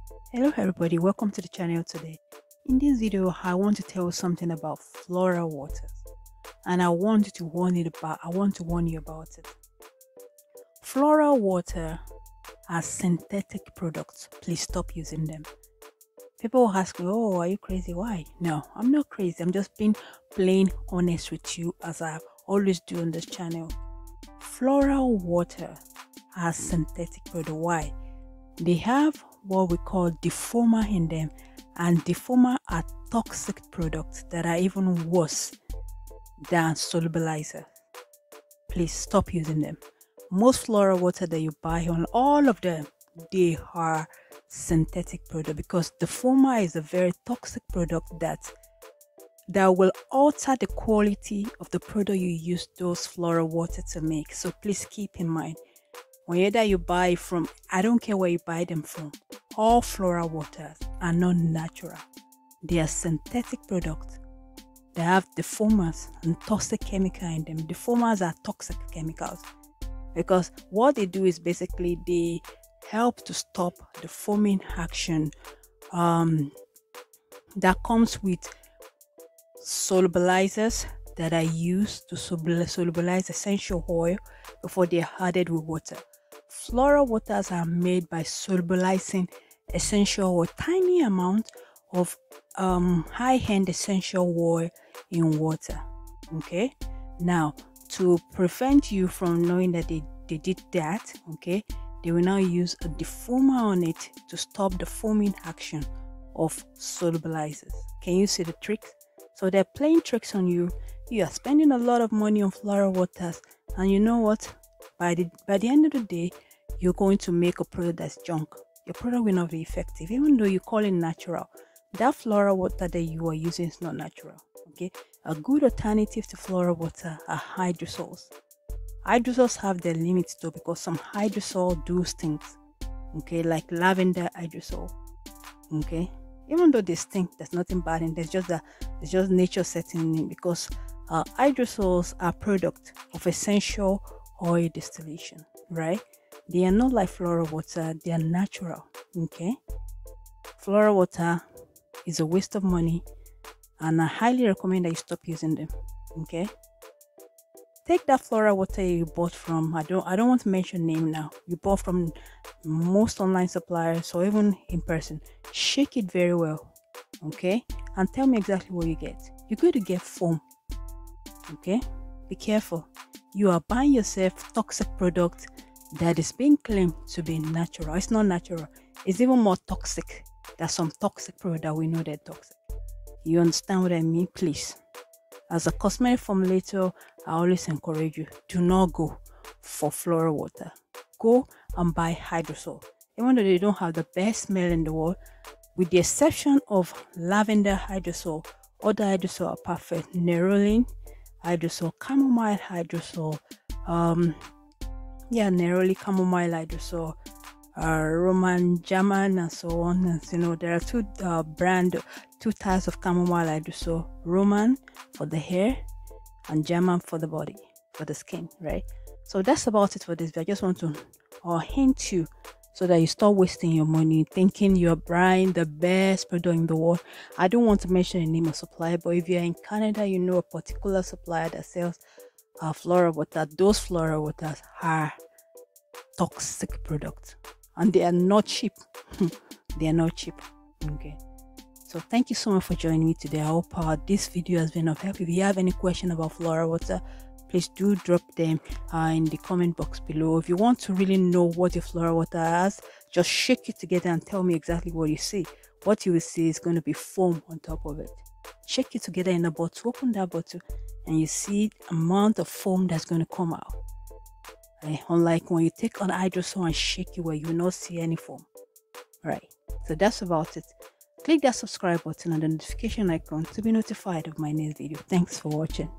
Hello everybody, welcome to the channel today. In this video, I want to tell you something about floral waters, and I want to warn you about it. Floral water are synthetic products. Please stop using them. People will ask me, "Oh, are you crazy? Why?" No, I'm not crazy. I'm just being plain honest with you, as I always do on this channel. Floral water are synthetic products. Why? They have what we call deformer in them, and deformer are toxic products that are even worse than solubilizer. Please stop using them. Most floral water that you buy, on all of them, they are synthetic product, because deformer is a very toxic product that will alter the quality of the product you use those floral water to make. So please keep in mind, whenever you buy from, I don't care where you buy them from, all floral waters are not natural. They are synthetic products. They have deformers and toxic chemical in them. Deformers are toxic chemicals because what they do is basically they help to stop the foaming action that comes with solubilizers that are used to solubilize essential oil before they are added with water. Floral waters are made by solubilizing essential oil, tiny amount of high-end essential oil in water. Okay, now to prevent you from knowing that they did that, okay, they will now use a deformer on it to stop the foaming action of solubilizers. Can you see the tricks? So they're playing tricks on you. You are spending a lot of money on floral waters, and you know what? By the end of the day, you're going to make a product that's junk. Your product will not be effective, even though you call it natural. That floral water that you are using is not natural. Okay, a good alternative to floral water are hydrosols. Hydrosols have their limits though, because some hydrosol do things. Okay, like lavender hydrosol. Okay, even though they stink, there's nothing bad in it. It's just nature setting in, because hydrosols are product of essential oil distillation, right? They are not like floral water, they are natural. Okay, floral water is a waste of money, and I highly recommend that you stop using them. Okay, take that floral water you bought from, I don't want to mention name now, you bought from most online suppliers or even in person. Shake it very well, okay, and tell me exactly what you get. You're going to get foam. Okay, be careful. You are buying yourself toxic product that is being claimed to be natural. It's not natural. It's even more toxic. There's some toxic product that we know they're toxic. You understand what I mean? Please, as a cosmetic formulator, I always encourage you, do not go for floral water. Go and buy hydrosol. Even though they don't have the best smell in the world, with the exception of lavender hydrosol, other hydrosol are perfect. Nerolin hydrosol, chamomile hydrosol, neroli chamomile hydrosol, Roman, German, and so on. And there are two types of chamomile hydrosol: Roman for the hair and German for the body, for the skin, right? So that's about it for this video. I just want to hint you so that you stop wasting your money thinking you're buying the best product in the world. I don't want to mention the name of supplier, but if you're in Canada, you know a particular supplier that sells floral water. Those floral waters are toxic products, and they are not cheap. They are not cheap. Okay, so thank you so much for joining me today. I hope this video has been of help. If you have any question about floral water, please do drop them in the comment box below. If you want to really know what your floral water has, just shake it together and tell me exactly what you see. What you will see is going to be foam on top of it. Shake it together in a bottle, open that bottle, and you see the amount of foam that's going to come out. Unlike when you take an hydrosol and shake it, where you will not see any foam. Right, so that's about it. Click that subscribe button and the notification icon to be notified of my next video. Thanks for watching.